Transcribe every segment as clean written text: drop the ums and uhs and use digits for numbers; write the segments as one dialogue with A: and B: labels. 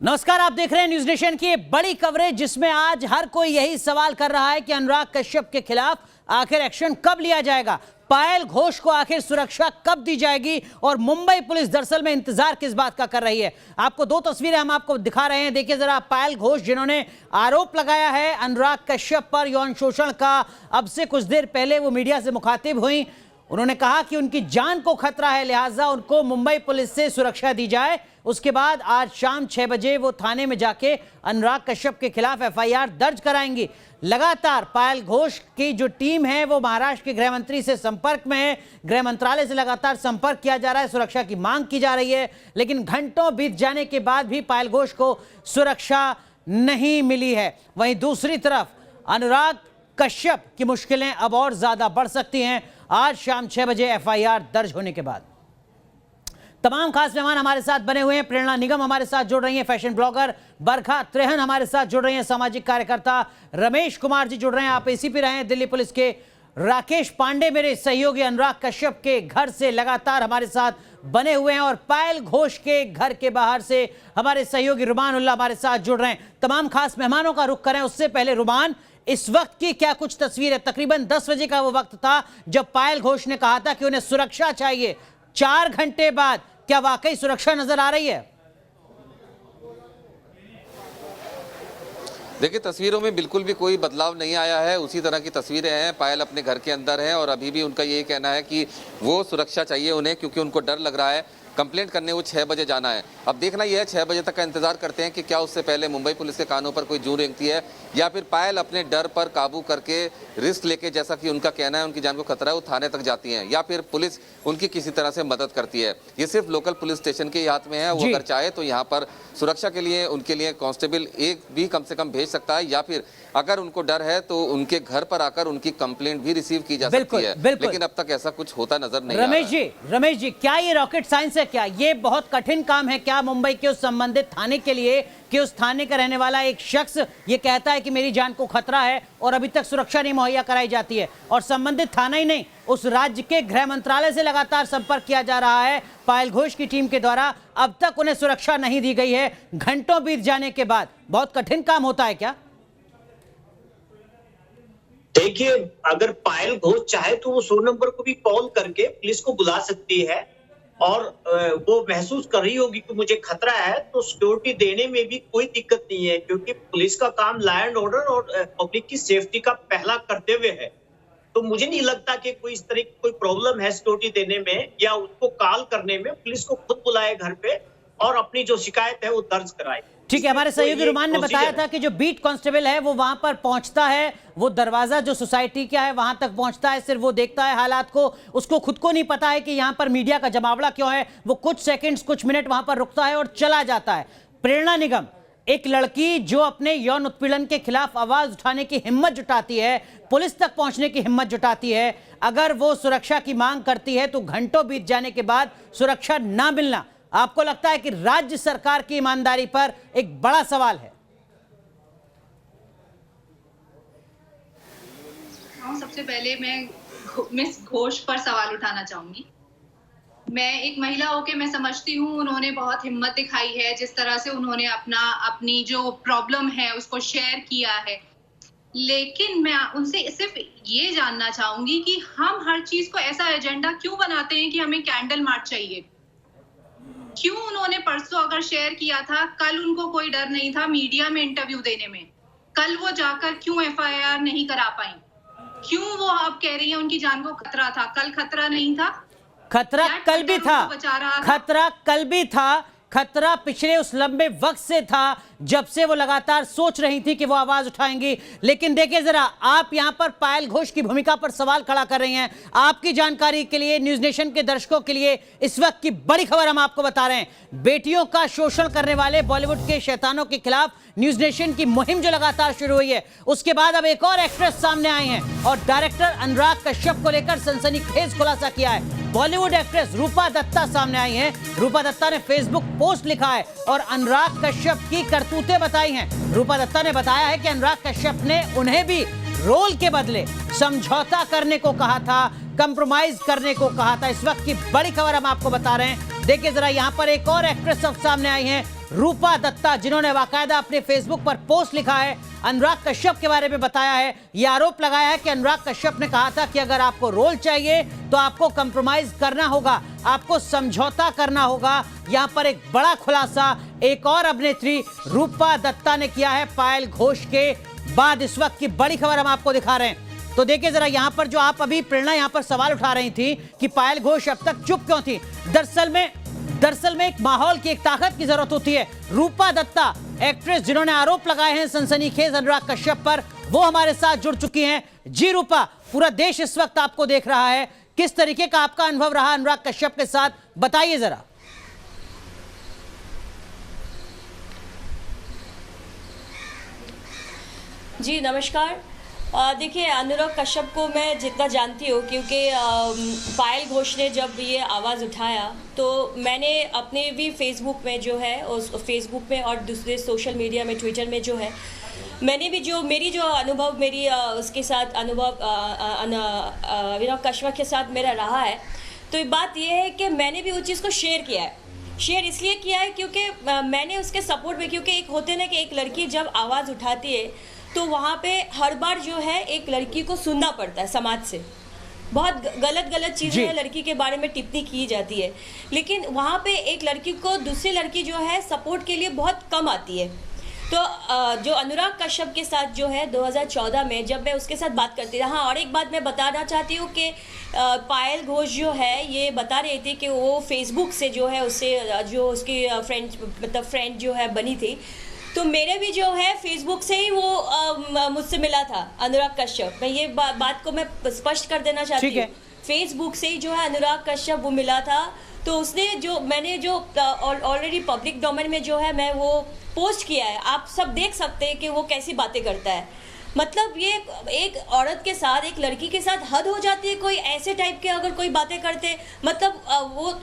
A: नमस्कार, आप देख रहे हैं न्यूज नेशन की बड़ी कवरेज, जिसमें आज हर कोई यही सवाल कर रहा है कि अनुराग कश्यप के खिलाफ आखिर एक्शन कब लिया जाएगा, पायल घोष को आखिर सुरक्षा कब दी जाएगी और मुंबई पुलिस दरअसल में इंतजार किस बात का कर रही है। आपको दो तस्वीरें हम आपको दिखा रहे हैं, देखिए जरा। पायल घोष जिन्होंने आरोप लगाया है अनुराग कश्यप पर यौन शोषण का, अब से कुछ देर पहले वो मीडिया से मुखातिब हुई। उन्होंने कहा कि उनकी जान को खतरा है, लिहाजा उनको मुंबई पुलिस से सुरक्षा दी जाए। उसके बाद आज शाम 6 बजे वो थाने में जाके अनुराग कश्यप के खिलाफ एफआईआर दर्ज कराएंगी। लगातार पायल घोष की जो टीम है वो महाराष्ट्र के गृह मंत्री से संपर्क में है, गृह मंत्रालय से लगातार संपर्क किया जा रहा है, सुरक्षा की मांग की जा रही है, लेकिन घंटों बीत जाने के बाद भी पायल घोष को सुरक्षा नहीं मिली है। वहीं दूसरी तरफ अनुराग कश्यप की मुश्किलें अब और ज्यादा बढ़ सकती हैं आज शाम 6 बजे एफआईआर दर्ज होने के बाद। तमाम खास मेहमान हमारे साथ बने हुए हैं। प्रेरणा निगम हमारे साथ जुड़ रही हैं, फैशन ब्लॉगर बरखा त्रेहन हमारे साथ जुड़ रही हैं, सामाजिक कार्यकर्ता रमेश कुमार जी जुड़ रहे हैं, आप एसीपी रहे हैं दिल्ली पुलिस के। राकेश पांडे मेरे सहयोगी अनुराग कश्यप के घर से लगातार हमारे साथ बने हुए हैं, और पायल घोष के घर के बाहर से हमारे सहयोगी रुमान उल्लाह हमारे साथ जुड़ रहे हैं। तमाम खास मेहमानों का रुख करें उससे पहले रुमान, इस वक्त की क्या कुछ तस्वीर है? तकरीबन 10 बजे का वो वक्त था जब पायल घोष ने कहा था कि उन्हें सुरक्षा चाहिए। 4 घंटे बाद क्या वाकई सुरक्षा नजर आ रही है?
B: देखिए, तस्वीरों में बिल्कुल भी कोई बदलाव नहीं आया है, उसी तरह की तस्वीरें हैं। पायल अपने घर के अंदर है और अभी भी उनका ये कहना है कि वो सुरक्षा चाहिए उन्हें, क्योंकि उनको डर लग रहा है। कंप्लेंट करने वो 6 बजे जाना है। अब देखना यह है 6 बजे तक का इंतजार करते हैं कि क्या उससे पहले मुंबई पुलिस के कानों पर कोई जू रेंगती है, या फिर पायल अपने डर पर काबू करके रिस्क लेके, जैसा कि उनका कहना है उनकी जान को खतरा है, वो थाने तक जाती हैं, या फिर पुलिस उनकी किसी तरह से मदद करती है। ये सिर्फ लोकल पुलिस स्टेशन के हाथ में है। वो अगर चाहे तो यहाँ पर सुरक्षा के लिए उनके लिए कांस्टेबल एक भी कम से कम भेज सकता है, या फिर अगर उनको डर है तो उनके घर पर आकर उनकी कंप्लेंट भी रिसीव की जा सकती है। लेकिन अब तक ऐसा कुछ होता नजर नहीं आ रहा है।
A: रमेश जी, क्या ये रॉकेट साइंस है? क्या ये बहुत कठिन काम है क्या मुंबई के उस संबंधित थाने के लिए कि उस थाने का रहने वाला एक शख्स ये कहता है कि मेरी जान को खतरा है और अभी तक सुरक्षा नहीं मुहैया कराई जाती है, और संबंधित थाना ही नहीं, उस राज्य के गृह मंत्रालय से लगातार संपर्क किया जा रहा है पायल घोष की टीम के द्वारा, अब तक उन्हें सुरक्षा नहीं दी गई है घंटों बीत जाने के बाद? बहुत कठिन काम होता है क्या?
C: देखिए, अगर पायल घोष चाहे तो वो 100 नंबर को भी कॉल करके पुलिस को बुला सकती है, और वो महसूस कर रही होगी कि मुझे खतरा है, तो सिक्योरिटी देने में भी कोई दिक्कत नहीं है, क्योंकि पुलिस का काम लॉ एंड ऑर्डर और पब्लिक की सेफ्टी का पहला कर्तव्य है। तो मुझे नहीं लगता कि कोई इस तरह की कोई प्रॉब्लम है सिक्योरिटी देने में या उसको कॉल करने में। पुलिस को खुद बुलाए घर पे और अपनी जो शिकायत है वो दर्ज कराए।
A: ठीक है, हमारे सहयोगी रुमान ने बताया था कि जो बीट कांस्टेबल है वो वहां पर पहुंचता है, वो दरवाजा जो सोसाइटी का है वहां तक पहुंचता है, सिर्फ वो देखता है हालात को, उसको खुद को नहीं पता है कि यहां पर मीडिया का जमावड़ा क्यों है। वो कुछ सेकंड्स कुछ मिनट वहां पर रुकता है और चला जाता है। प्रेरणा निगम, एक लड़की जो अपने यौन उत्पीड़न के खिलाफ आवाज उठाने की हिम्मत जुटाती है, पुलिस तक पहुंचने की हिम्मत जुटाती है, अगर वो सुरक्षा की मांग करती है तो घंटों बीत जाने के बाद सुरक्षा ना मिलना, आपको लगता है कि राज्य सरकार की ईमानदारी पर एक बड़ा सवाल है?
D: सबसे पहले मैं मिस घोष पर सवाल उठाना चाहूंगी। मैं एक महिला होके मैं समझती हूँ उन्होंने बहुत हिम्मत दिखाई है, जिस तरह से उन्होंने अपनी जो प्रॉब्लम है उसको शेयर किया है, लेकिन मैं उनसे सिर्फ ये जानना चाहूंगी कि हम हर चीज को ऐसा एजेंडा क्यों बनाते हैं कि हमें कैंडल मार्च चाहिए? क्यों उन्होंने परसों अगर शेयर किया था, कल उनको कोई डर नहीं था मीडिया में इंटरव्यू देने में? कल वो जाकर क्यों एफआईआर नहीं करा पाई? क्यों वो अब कह रही है उनकी जान को खतरा था? कल खतरा नहीं था?
A: खतरा कल भी था, खतरा कल भी था, खतरा पिछले उस लंबे वक्त से था जब से वो लगातार सोच रही थी कि वो आवाज उठाएंगी। लेकिन देखिए जरा, आप यहां पर पायल घोष की भूमिका पर सवाल खड़ा कर रही हैं। आपकी जानकारी के लिए, न्यूज नेशन के दर्शकों के लिए इस वक्त की बड़ी खबर हम आपको बता रहे हैं। बेटियों का शोषण करने वाले बॉलीवुड के शैतानों के खिलाफ न्यूज नेशन की मुहिम जो लगातार शुरू हुई है, उसके बाद अब एक और एक्ट्रेस सामने आई हैं और डायरेक्टर अनुराग कश्यप को लेकर सनसनीखेज खुलासा किया है। बॉलीवुड एक्ट्रेस रूपा दत्ता सामने आई हैं। रूपा दत्ता ने फेसबुक पोस्ट लिखा है और अनुराग कश्यप की करतूतें बताई हैं। रूपा दत्ता ने बताया है कि अनुराग कश्यप ने उन्हें भी रोल के बदले समझौता करने को कहा था, कंप्रोमाइज करने को कहा था। इस वक्त की बड़ी खबर हम आपको बता रहे हैं। देखिए जरा, यहाँ पर एक और एक्ट्रेस अब सामने आई हैं, रूपा दत्ता, जिन्होंने बाकायदा अपने फेसबुक पर पोस्ट लिखा है, अनुराग कश्यप के बारे में बताया है, यह आरोप लगाया है कि अनुराग कश्यप ने कहा था कि अगर आपको रोल चाहिए तो आपको कंप्रोमाइज करना होगा, आपको समझौता करना होगा। यहां पर एक बड़ा खुलासा एक और अभिनेत्री रूपा दत्ता ने किया है पायल घोष के बाद। इस वक्त की बड़ी खबर हम आपको दिखा रहे हैं। तो देखिए जरा यहां पर जो आप अभी प्रेरणा यहां पर सवाल उठा रही थी कि पायल घोष अब तक चुप क्यों थी, दरअसल में एक माहौल की, एक ताकत की जरूरत होती है। रूपा दत्ता, एक्ट्रेस जिन्होंने आरोप लगाए हैं सनसनीखेज अनुराग कश्यप पर, वो हमारे साथ जुड़ चुकी हैं। जी रूपा, पूरा देश इस वक्त आपको देख रहा है, किस तरीके का आपका अनुभव रहा अनुराग कश्यप के साथ, बताइए जरा।
E: जी नमस्कार। देखिए, अनुराग कश्यप को मैं जितना जानती हूँ, क्योंकि पायल घोष ने जब ये आवाज़ उठाया तो मैंने अपने भी फेसबुक में जो है, उस फेसबुक में और दूसरे सोशल मीडिया में, ट्विटर में जो है, मैंने भी जो मेरी जो अनुभव, मेरी उसके साथ अनुभव अनुराग कश्यप के साथ मेरा रहा है, तो बात ये है कि मैंने भी उस चीज़ को शेयर किया है। शेयर इसलिए किया है क्योंकि मैंने उसके सपोर्ट में, क्योंकि एक होते ना कि एक लड़की जब आवाज़ उठाती है तो वहाँ पे हर बार जो है एक लड़की को सुनना पड़ता है समाज से, बहुत गलत चीज़ें लड़की के बारे में टिप्पणी की जाती है, लेकिन वहाँ पे एक लड़की को दूसरी लड़की जो है सपोर्ट के लिए बहुत कम आती है। तो जो अनुराग कश्यप के साथ जो है 2014 में जब मैं उसके साथ बात करती थी, हाँ, और एक बात मैं बताना चाहती हूँ कि पायल घोष जो है ये बता रही थी कि वो फेसबुक से जो है उससे जो उसकी फ्रेंड जो है बनी थी, तो मेरे भी जो है फेसबुक से ही वो मुझसे मिला था अनुराग कश्यप। मैं ये बात को मैं स्पष्ट कर देना चाहती हूँ, फेसबुक से ही जो है अनुराग कश्यप वो मिला था। तो उसने जो, मैंने जो ऑलरेडी पब्लिक डोमेन में जो है मैं वो पोस्ट किया है, आप सब देख सकते हैं कि वो कैसी बातें करता है। मतलब ये एक औरत के साथ, एक लड़की के साथ हद हो जाती है। कोई ऐसे टाइप के अगर कोई बातें करते, मतलब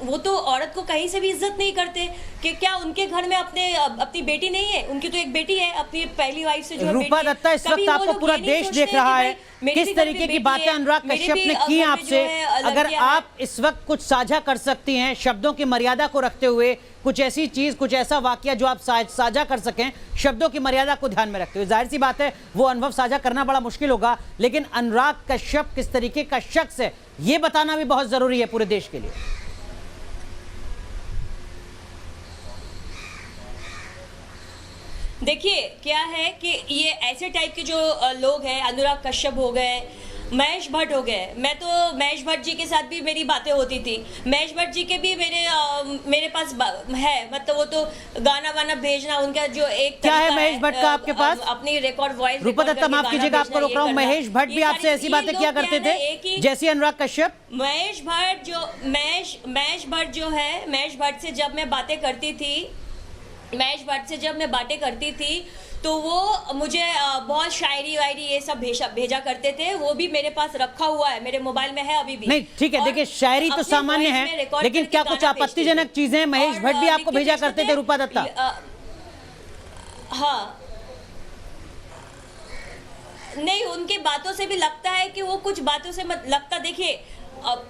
E: वो तो औरत को कहीं से भी इज्जत नहीं करते कि क्या उनके घर में अपनी बेटी नहीं है? उनकी तो एक बेटी है, अपनी पहली वाइफ से जो
A: रूपा दत्ता, इस वक्त आपको पूरा देश देख रहा है, किस तरीके की बातें अनुराग कश्यप ने की आपसे। अगर आप इस वक्त कुछ साझा कर सकती हैं शब्दों की मर्यादा को रखते हुए, कुछ ऐसी चीज, कुछ ऐसा वाकया जो आप साझा कर सकें शब्दों की मर्यादा को ध्यान में रखते हुए, जाहिर सी बात है वो अनुभव साझा करना बड़ा मुश्किल होगा, लेकिन अनुराग कश्यप किस तरीके का शख्स है ये बताना भी बहुत जरूरी है पूरे देश के लिए।
E: देखिए क्या है कि ये ऐसे टाइप के जो लोग हैं, अनुराग कश्यप हो गए, महेश भट्ट हो गए। मैं तो महेश भट्ट जी के साथ भी मेरी बातें होती थी। महेश भट्ट जी के भी मेरे पास है, मतलब वो तो गाना वाना भेजना उनका जो एक
A: क्या है महेश भट्ट का आपके पास?
E: अपनी रिकॉर्ड वॉइस।
A: रूपा दत्ता, माफ कीजिएगा आपको रोक रहा हूँ, महेश भट्ट भी आपसे ऐसी बातें किया करते थे जैसी अनुराग कश्यप?
E: महेश भट्ट जो है, महेश भट्ट से जब मैं बातें करती थी तो वो मुझे बहुत शायरी वायरी ये सब भेजा करते थे। वो भी मेरे पास रखा हुआ है, मेरे मोबाइल में है अभी भी।
A: नहीं ठीक है, देखिए शायरी तो सामान्य है, लेकिन क्या कुछ आपत्तिजनक चीजें महेश भट्ट भी आपको भेजा करते थे रूपा दत्ता?
E: हाँ, नहीं, उनकी बातों से भी लगता है कि वो कुछ बातों से लगता, देखिए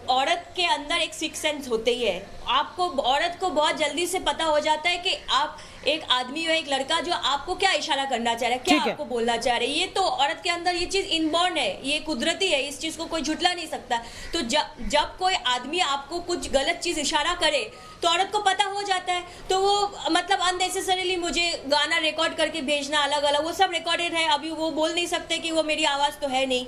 E: औरत के अंदर एक सिक्स सेंस होते ही है। आपको, औरत को बहुत जल्दी से पता हो जाता है कि आप एक आदमी हो, एक लड़का जो आपको क्या इशारा करना चाह रहा है, क्या आपको बोलना चाह रहे हैं। ये तो औरत के अंदर ये चीज इनबॉर्न है, ये कुदरती है, इस चीज को कोई झुटला नहीं सकता। तो जब कोई आदमी आपको कुछ गलत चीज इशारा करे तो औरत को पता हो जाता है। तो वो मतलब अननेसेसरीली मुझे गाना रिकॉर्ड करके भेजना अलग अलग, वो सब रिकॉर्डेड है, अभी वो बोल नहीं सकते कि वो मेरी आवाज तो है नहीं।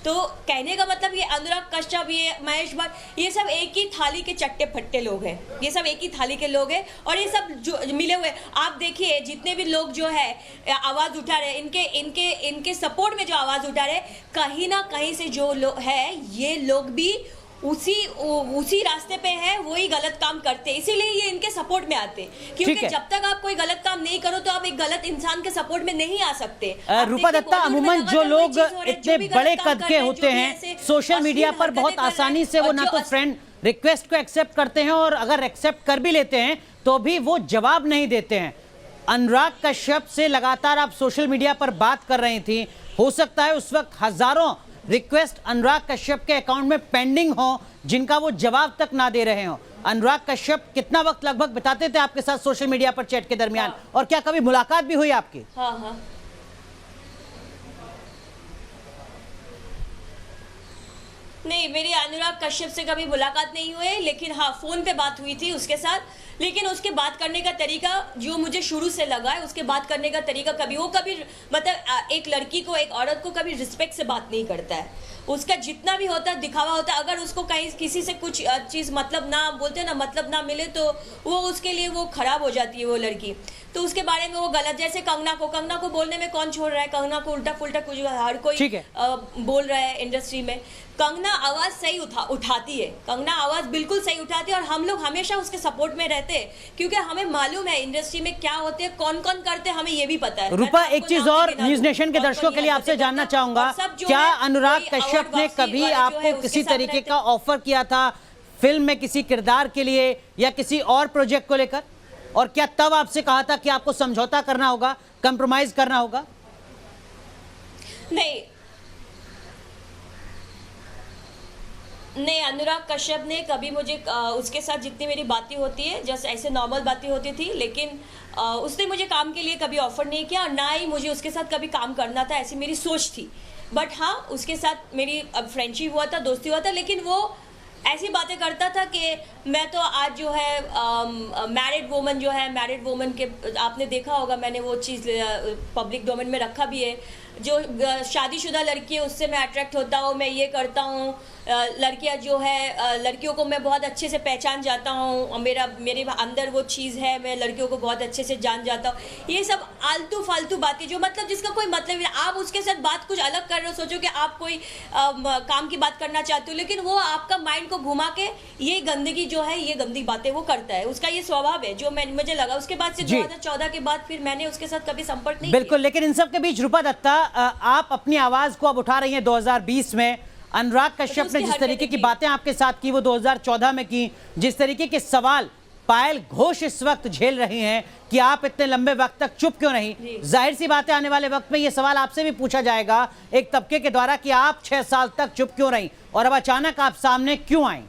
E: तो कहने का मतलब ये अनुराग कश्यप, ये महेश भट्ट, ये सब एक ही थाली के चट्टे फट्टे लोग हैं, ये सब एक ही थाली के लोग हैं और ये सब जो मिले हुए। आप देखिए जितने भी लोग जो है आवाज उठा रहे, इनके सपोर्ट में जो आवाज उठा रहे, कहीं ना कहीं से जो लोग है, ये लोग भी उसी रास्ते पे है, वही गलत काम करते, इसीलिए ये इनके सपोर्ट में आते। क्योंकि जब तक आप कोई गलत काम नहीं करो तो आप एक गलत इंसान के सपोर्ट में नहीं आ सकते।
A: रूपा दत्ता, अमूमन जो लोग इतने बड़े कद के होते हैं सोशल मीडिया पर बहुत आसानी से वो ना तो फ्रेंड रिक्वेस्ट को एक्सेप्ट करते हैं और अगर एक्सेप्ट कर भी लेते हैं तो भी वो जवाब नहीं देते हैं। अनुराग कश्यप से लगातार आप सोशल मीडिया पर बात कर रही थी, हो सकता है उस वक्त हजारों रिक्वेस्ट अनुराग कश्यप के अकाउंट में पेंडिंग हो जिनका वो जवाब तक ना दे रहे हो। अनुराग कश्यप कितना वक्त लगभग बिताते थे आपके साथ सोशल मीडिया पर चैट के दरमियान, और क्या कभी मुलाकात भी हुई आपकी?
E: हाँ। नहीं, मेरी अनुराग कश्यप से कभी मुलाकात नहीं हुई, लेकिन हाँ फोन पे बात हुई थी उसके साथ। लेकिन उसके बात करने का तरीका जो मुझे शुरू से लगा है, उसके बात करने का तरीका कभी मतलब एक लड़की को, एक औरत को कभी रिस्पेक्ट से बात नहीं करता है। उसका जितना भी होता है दिखावा होता है। अगर उसको कहीं किसी से कुछ चीज़ मतलब ना बोलते ना, मतलब ना मिले, तो वो उसके लिए वो खराब हो जाती है वो लड़की। तो उसके बारे में वो गलत, जैसे कंगना को बोलने में कौन छोड़ रहा है? कंगना को उल्टा पुल्टा कुछ हर कोई बोल रहा है इंडस्ट्री में। कंगना आवाज सही उठाती है, कंगना आवाज बिल्कुल सही उठाती है, और हम लोग हमेशा उसके सपोर्ट में रहते हैं, क्योंकि हमें मालूम है इंडस्ट्री में क्या होते हैं, कौन कौन करते हैं, हमें ये भी पता है।
A: रूपा, एक चीज और न्यूज नेशन के दर्शकों के लिए आपसे जानना चाहूंगा, क्या अनुराग कश्यप ने कभी आपको किसी तरीके का ऑफर किया था फिल्म में किसी किरदार के लिए या किसी और प्रोजेक्ट को लेकर, और क्या तब आपसे कहा था कि आपको समझौता करना होगा, कंप्रोमाइज करना होगा?
E: नहीं, अनुराग कश्यप ने कभी मुझे उसके साथ जितनी मेरी बातें होती है जस्ट ऐसे नॉर्मल बातें होती थी, लेकिन उसने मुझे काम के लिए कभी ऑफर नहीं किया, और ना ही मुझे उसके साथ कभी काम करना था, ऐसी मेरी सोच थी। बट हाँ, उसके साथ मेरी फ्रेंडशिप हुआ था, दोस्ती हुआ था, लेकिन वो ऐसी बातें करता था कि मैं तो आज जो है मैरिड वुमन के, आपने देखा होगा, मैंने वो चीज़ पब्लिक डोमेन में रखा भी है, जो शादीशुदा लड़की है उससे मैं अट्रैक्ट होता हूँ, मैं ये करता हूँ, लड़कियाँ जो है लड़कियों को मैं बहुत अच्छे से पहचान जाता हूँ, मेरे अंदर वो चीज़ है, मैं लड़कियों को बहुत अच्छे से जान जाता हूँ। ये सब आलतू फालतू बातें जो मतलब जिसका कोई मतलब नहीं। आप उसके साथ बात कुछ अलग कर रहे हो, सोचो कि आप कोई काम की बात करना चाहते हो, लेकिन वो आपका माइंड को घुमा के ये गंदगी जो है, ये गंदी बातें वो करता है, उसका ये स्वभाव है, जो मुझे लगा। उसके बाद से 2014 के बाद फिर मैंने उसके साथ कभी संपर्क नहीं
A: बिल्कुल किया। लेकिन इन सब के बीच रूपा दत्ता, आप अपनी आवाज को अब उठा रही हैं 2020 में। अनुराग कश्यप ने जिस तरीके की बातें आपके साथ की वो 2014 में की, जिस तरीके के सवाल पायल घोष इस वक्त झेल रही हैं कि आप इतने लंबे वक्त तक चुप क्यों नहीं, जाहिर सी बात है आने वाले वक्त में ये सवाल आपसे भी पूछा जाएगा एक तबके के द्वारा कि आप 6 साल तक चुप क्यों रही और अब अचानक आप सामने क्यों आई?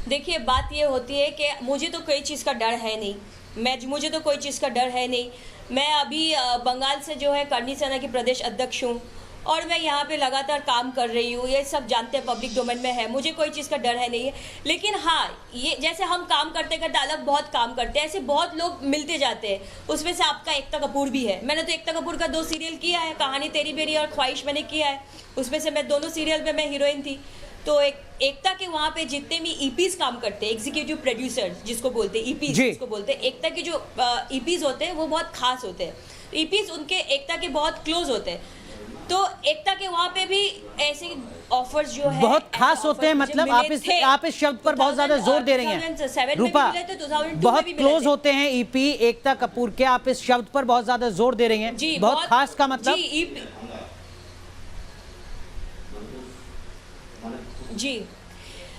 E: देखिए, बात ये होती है कि मुझे तो कोई चीज़ का डर है नहीं, मुझे तो कोई चीज़ का डर है नहीं। मैं अभी बंगाल से जो है करनी सेना की प्रदेश अध्यक्ष हूँ, और मैं यहाँ पे लगातार काम कर रही हूँ, ये सब जानते हैं, पब्लिक डोमेन में है, मुझे कोई चीज़ का डर है नहीं है। लेकिन हाँ, ये जैसे हम काम करते करते अलग बहुत काम करते हैं, ऐसे बहुत लोग मिलते जाते हैं। उसमें से आपका एकता कपूर भी है। मैंने तो एकता कपूर का 2 सीरियल किया है, कहानी तेरी मेरी और ख्वाहिश मैंने किया है। उसमें से मैं दोनों सीरियल में मैं हीरोइन थी। तो एकता के वहाँ पे जितने भी ईपीज काम करते हैं, एग्जीक्यूटिव प्रोड्यूसर जिसको बोलते हैं, ईपीज जिसको बोलते हैं, एकता के जो ईपीज होते हैं वो बहुत खास होते हैं। ईपीज उनके एकता के बहुत क्लोज होते हैं। तो एकता के वहाँ पे भी ऐसे ऑफर्स जो है
A: बहुत खास होते हैं, मतलब आप इस शब्द पर बहुत ज्यादा जोर दे रही हैं रूपा, बहुत क्लोज होते हैं ईपी एकता कपूर के, आप इस शब्द पर बहुत ज्यादा जोर दे रही हैं। बहुत खास का मतलब
E: जी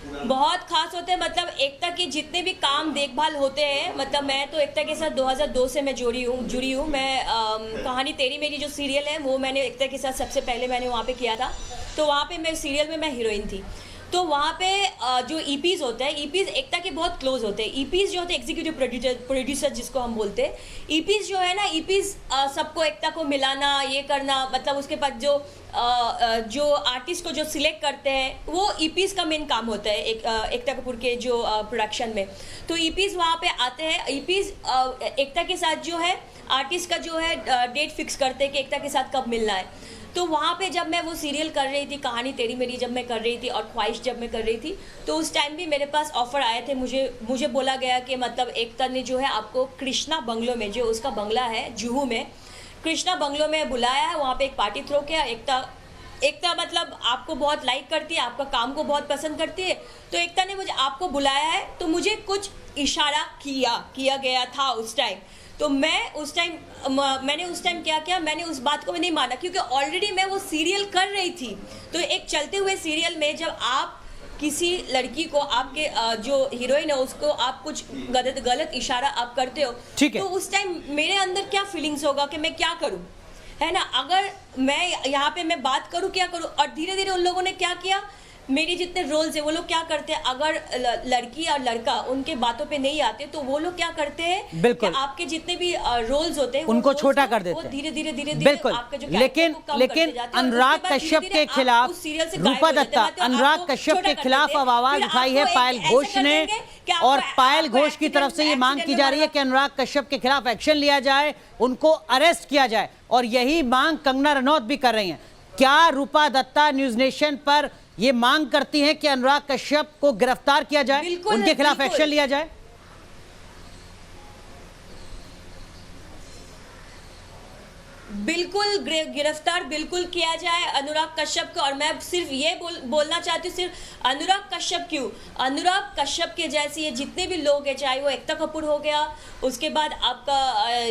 E: बहुत खास होते हैं। मतलब एकता के जितने भी काम देखभाल होते हैं, मतलब मैं तो एकता के साथ 2002 से मैं जुड़ी हूँ। मैं कहानी तेरी मेरी जो सीरियल है वो मैंने एकता के साथ सबसे पहले मैंने वहाँ पे किया था। तो वहाँ पे मैं सीरियल में मैं हीरोइन थी। तो वहाँ पे जो ईपीज होते हैं, ईपीज एकता के बहुत क्लोज होते हैं। ईपीज जो होते हैं एग्जीक्यूटिव प्रोड्यूसर जिसको हम बोलते हैं, ईपीज जो है ना, ईपीज सबको एकता को मिलाना, ये करना, मतलब उसके पास जो आर्टिस्ट को जो सिलेक्ट करते हैं वो ईपीज का मेन काम होता है एकता कपूर के जो प्रोडक्शन में। तो ईपीज वहाँ पे आते हैं, ईपीज एकता के साथ जो है आर्टिस्ट का जो है डेट फिक्स करते हैं कि एकता के साथ कब मिलना है। तो वहाँ पे जब मैं वो सीरियल कर रही थी, कहानी तेरी मेरी जब मैं कर रही थी और ख्वाहिश जब मैं कर रही थी, तो उस टाइम भी मेरे पास ऑफर आए थे। मुझे बोला गया कि मतलब एकता ने जो है आपको कृष्णा बंगलो में, जो उसका बंगला है जुहू में, कृष्णा बंगलो में बुलाया है, वहाँ पे एक पार्टी थ्रो किया। एकता मतलब आपको बहुत लाइक करती है, आपका काम को बहुत पसंद करती है। तो एकता ने मुझे आपको बुलाया है, तो मुझे कुछ इशारा किया गया था उस टाइम। तो मैंने उस टाइम क्या किया, मैंने उस बात को नहीं माना, क्योंकि ऑलरेडी मैं वो सीरियल कर रही थी। तो एक चलते हुए सीरियल में जब आप किसी लड़की को, आपके जो हीरोइन है उसको आप कुछ गलत इशारा आप करते हो, तो उस टाइम मेरे अंदर क्या फीलिंग्स होगा कि मैं क्या करूं। है ना। अगर मैं यहाँ पे मैं बात करूँ क्या करूँ, और धीरे धीरे उन लोगों ने क्या किया, मेरी जितने रोल्स है वो लोग क्या करते हैं, अगर लड़की और लड़का उनके बातों पे नहीं आते तो वो लोग क्या करते हैं,
A: बिल्कुल,
E: आपके जितने भी रोल्स होते हैं
A: उनको छोटा कर देते हैं,
E: धीरे धीरे धीरे
A: बिल्कुल। लेकिन अनुराग कश्यप के खिलाफ रूपा दत्ता, अनुराग कश्यप के खिलाफ अब आवाज उठाई है पायल घोष ने, और पायल घोष की तरफ से ये मांग की जा रही है कि अनुराग कश्यप के खिलाफ एक्शन लिया जाए, उनको अरेस्ट किया जाए, और यही मांग कंगना रनौत भी कर रही हैं। क्या रूपा दत्ता न्यूज नेशन पर ये मांग करती हैं कि अनुराग कश्यप को गिरफ्तार किया जाए, उनके खिलाफ एक्शन लिया जाए?
E: बिल्कुल गिरफ्तार बिल्कुल किया जाए अनुराग कश्यप को। और मैं सिर्फ ये बोलना चाहती हूँ, सिर्फ अनुराग कश्यप क्यों, अनुराग कश्यप के जैसे ये जितने भी लोग हैं, चाहे वो एकता कपूर हो गया, उसके बाद आपका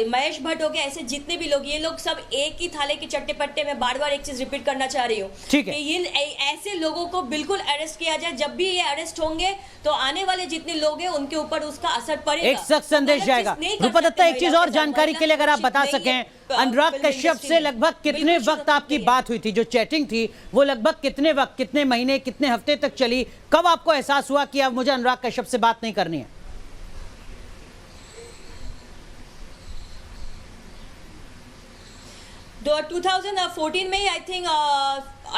E: महेश भट्ट हो गया, ऐसे जितने भी लोग, ये लोग सब एक ही थाले के चट्टे पट्टे में बार बार एक चीज रिपीट करना चाह रही हूँ कि इन ऐसे लोगों को बिल्कुल अरेस्ट किया जाए। जब भी ये अरेस्ट होंगे तो आने वाले जितने लोग हैं उनके ऊपर उसका असर पड़ेगा,
A: एक सख्त संदेश जाएगा। रूपा दत्ता, एक चीज और जानकारी के लिए अगर आप बता सकें, अनुराग कश्यप से लगभग कितने वक्त आपकी बात हुई थी, जो चैटिंग थी वो लगभग कितने वक्त, कितने महीने, कितने हफ्ते तक चली? कब आपको एहसास हुआ कि अब मुझे अनुराग कश्यप से बात नहीं करनी है?
E: तो 2014 में ही आई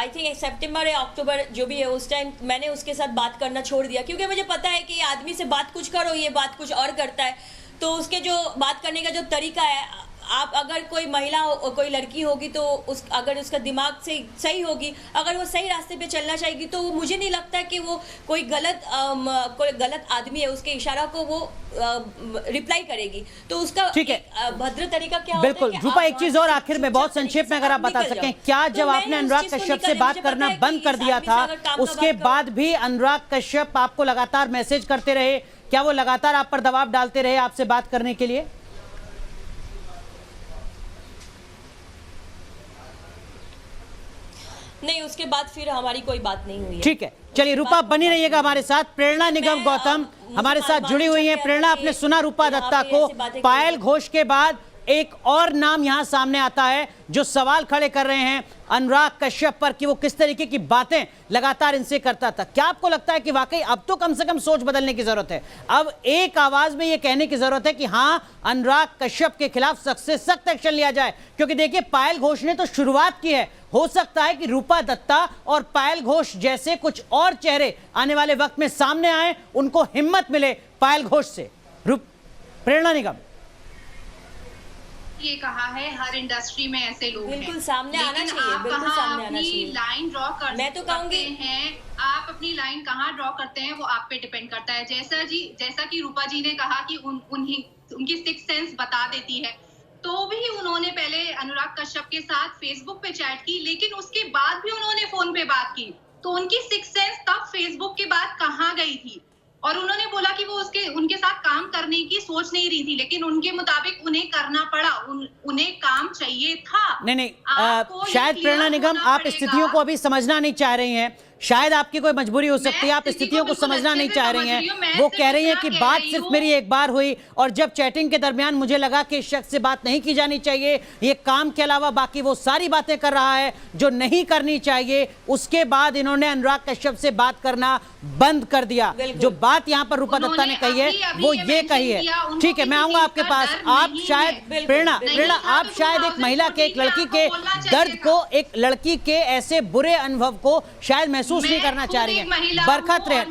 E: थिंक सितंबर या अक्टूबर जो भी है, उस टाइम मैंने उसके साथ बात करना छोड़ दिया, क्योंकि मुझे पता है कि ये आदमी से बात कुछ करो, ये बात कुछ और करता है। तो उसके जो बात करने का जो तरीका है, आप अगर कोई महिला हो, कोई लड़की होगी तो अगर उसका दिमाग से सही होगी, अगर वो सही रास्ते पे चलना चाहेगी, तो मुझे नहीं लगता कि वो कोई गलत आदमी है, उसके इशारा को वो रिप्लाई करेगी। तो उसका भद्र तरीका क्या होता है?
A: बिल्कुल। रूपा, एक चीज और आखिर में बहुत संक्षेप में अगर आप बता सकें, क्या जब आपने अनुराग कश्यप से बात करना बंद कर दिया था, उसके बाद भी अनुराग कश्यप आपको लगातार मैसेज करते रहे? क्या वो लगातार आप पर दबाव डालते रहे आपसे बात करने के लिए?
E: नहीं, उसके बाद फिर हमारी कोई बात नहीं हुई है।
A: ठीक है, चलिए रूपा बनी रहिएगा हमारे साथ। प्रेरणा निगम गौतम हमारे साथ जुड़ी हुई हैं। प्रेरणा, आपने सुना रूपा दत्ता को, पायल घोष के बाद एक और नाम यहां सामने आता है जो सवाल खड़े कर रहे हैं अनुराग कश्यप पर कि वो किस तरीके की बातें लगातार इनसे करता था। क्या आपको लगता है कि वाकई अब तो कम से कम सोच बदलने की जरूरत है, अब एक आवाज में ये कहने की जरूरत है कि हां, अनुराग कश्यप के खिलाफ सख्त से सख्त एक्शन लिया जाए? क्योंकि देखिए, पायल घोष ने तो शुरुआत की है, हो सकता है कि रूपा दत्ता और पायल घोष जैसे कुछ और चेहरे आने वाले वक्त में सामने आए, उनको हिम्मत मिले पायल घोष से। प्रेरणा निगम,
D: ये कहा है हर इंडस्ट्री में ऐसे लोग हैं,
E: बिल्कुल सामने आना चाहिए, बिल्कुल सामने आना चाहिए।
D: लाइन ड्रॉ कर,
E: मैं तो कहूंगी
D: हैं आप अपनी लाइन कहाँ ड्रॉ करते हैं वो आप पे डिपेंड करता है। जैसा कि रूपा जी ने कहा कि उनकी सिक्स सेंस बता देती है, तो भी उन्होंने पहले अनुराग कश्यप के साथ फेसबुक पे चैट की, लेकिन उसके बाद भी उन्होंने फोन पे बात की, तो उनकी सिक्स सेंस तब फेसबुक के बाद कहाँ गई थी? और उन्होंने बोला कि वो उनके साथ काम करने की सोच नहीं रही थी, लेकिन उनके मुताबिक उन्हें करना पड़ा, उन्हें काम चाहिए था।
A: नहीं, शायद प्रेरणा निगम आप स्थितियों को अभी समझना नहीं चाह रही हैं, शायद आपकी कोई मजबूरी हो सकती है, आप स्थितियों को समझना नहीं चाह रही हैं। वो कह रही हैं कि बात सिर्फ मेरी एक बार हुई और जब चैटिंग के दरमियान मुझे लगा कि इस शख्स से बात नहीं की जानी चाहिए, ये काम के अलावा बाकी वो सारी बातें कर रहा है जो नहीं करनी चाहिए, उसके बाद इन्होंने अनुराग कश्यप से बात करना बंद कर दिया। जो बात यहाँ पर रूपा दत्ता ने कही है वो ये कही है। ठीक है, मैं आऊंगा आपके पास। आप शायद प्रेरणा, आप शायद एक महिला के, एक लड़की के दर्द को, एक लड़की के ऐसे बुरे अनुभव को शायद महसूस नहीं करना चाह रही है। बरखत रहे,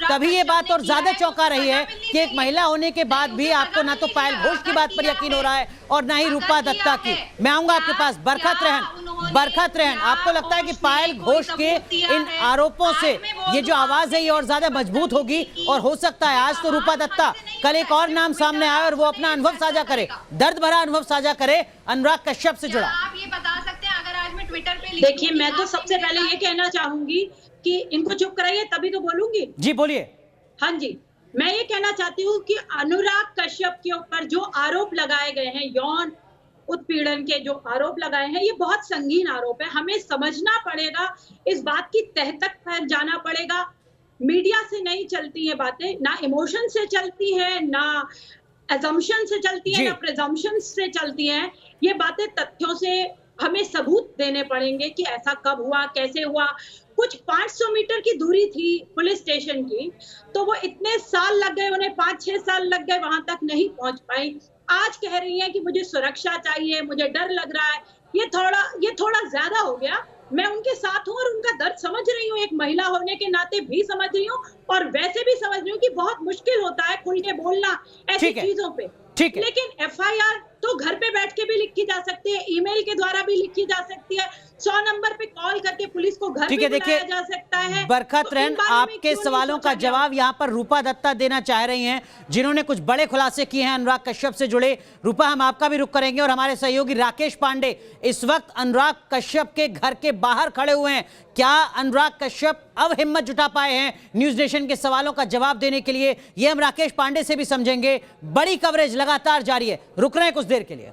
A: तभी ये बात और ज्यादा चौंका रही है कि एक महिला होने के बाद भी आपको ना तो पायल घोष की बात पर यकीन हो रहा है और ना ही रूपा दत्ता की। मैं आऊंगा आपके पास। बरखत रहन, आपको लगता है कि पायल घोष के इन आरोपों से ये जो आवाज है ये और ज्यादा मजबूत होगी, और हो सकता है आज तो रूपा दत्ता, कल एक और नाम सामने आए और वो अपना अनुभव साझा करे, दर्द भरा अनुभव साझा करे अनुराग कश्यप से जुड़ा?
D: आप ये बता सकते हैं, अगर आज मैं ट्विटर पे
F: देखिए, मैं तो सबसे पहले ये कहना चाहूंगी कि इनको चुप कराइए तभी तो बोलूंगी।
A: जी बोलिए।
F: हाँ जी, मैं ये कहना चाहती हूँ कि अनुराग कश्यप के ऊपर जो आरोप लगाए गए हैं, यौन उत्पीड़न के जो आरोप लगाए हैं, ये बहुत संगीन आरोप है। हमें समझना पड़ेगा, इस बात की तह तक जाना पड़ेगा। मीडिया से नहीं चलती है बातें, ना इमोशन से चलती है, ना assumption से चलती है
A: जी।
F: ना presumptions से चलती हैं। ये बातें तथ्यों से हमें सबूत देने पड़ेंगे कि ऐसा कब हुआ, कैसे हुआ। कुछ 500 मीटर की दूरी थी पुलिस स्टेशन की, तो वो इतने साल लग गए, उन्हें 5-6 साल लग गए, वहां तक नहीं पहुंच पाई। आज कह रही है कि मुझे सुरक्षा चाहिए, मुझे डर लग रहा है। ये थोड़ा ज्यादा हो गया। मैं उनके साथ हूँ और उनका दर्द समझ रही हूँ, एक महिला होने के नाते भी समझ रही हूँ और वैसे भी समझ रही हूँ कि बहुत मुश्किल होता है खुल के बोलना ऐसी
A: ठीक है।
F: चीजों पे।
A: ठीक है।
F: लेकिन एफआईआर तो घर पे बैठ के भी लिखी जा सकती है, ईमेल के द्वारा भी लिखी जा सकती है, 100 नंबर पे कॉल करके पुलिस को घर
A: ठीक
F: भी
A: है।
F: बुलाया
A: देखिए
F: जा सकता है।
A: बरखत
F: तो इन
A: रहन,
F: बारे में
A: आपके
F: क्यों नहीं
A: सवालों का
F: सोचा गया?
A: जवाब यहाँ पर रूपा दत्ता देना चाह रही हैं, जिन्होंने कुछ बड़े खुलासे किए हैं अनुराग कश्यप से जुड़े। रूपा, हम आपका भी रुख करेंगे और हमारे सहयोगी राकेश पांडे इस वक्त अनुराग कश्यप के घर के बाहर खड़े हुए हैं। क्या अनुराग कश्यप अब हिम्मत जुटा पाए हैं न्यूज नेशन के सवालों का जवाब देने के लिए? ये हम राकेश पांडे से भी समझेंगे। बड़ी कवरेज लगातार जारी है, रुक रहे हैं कुछ देर के लिए।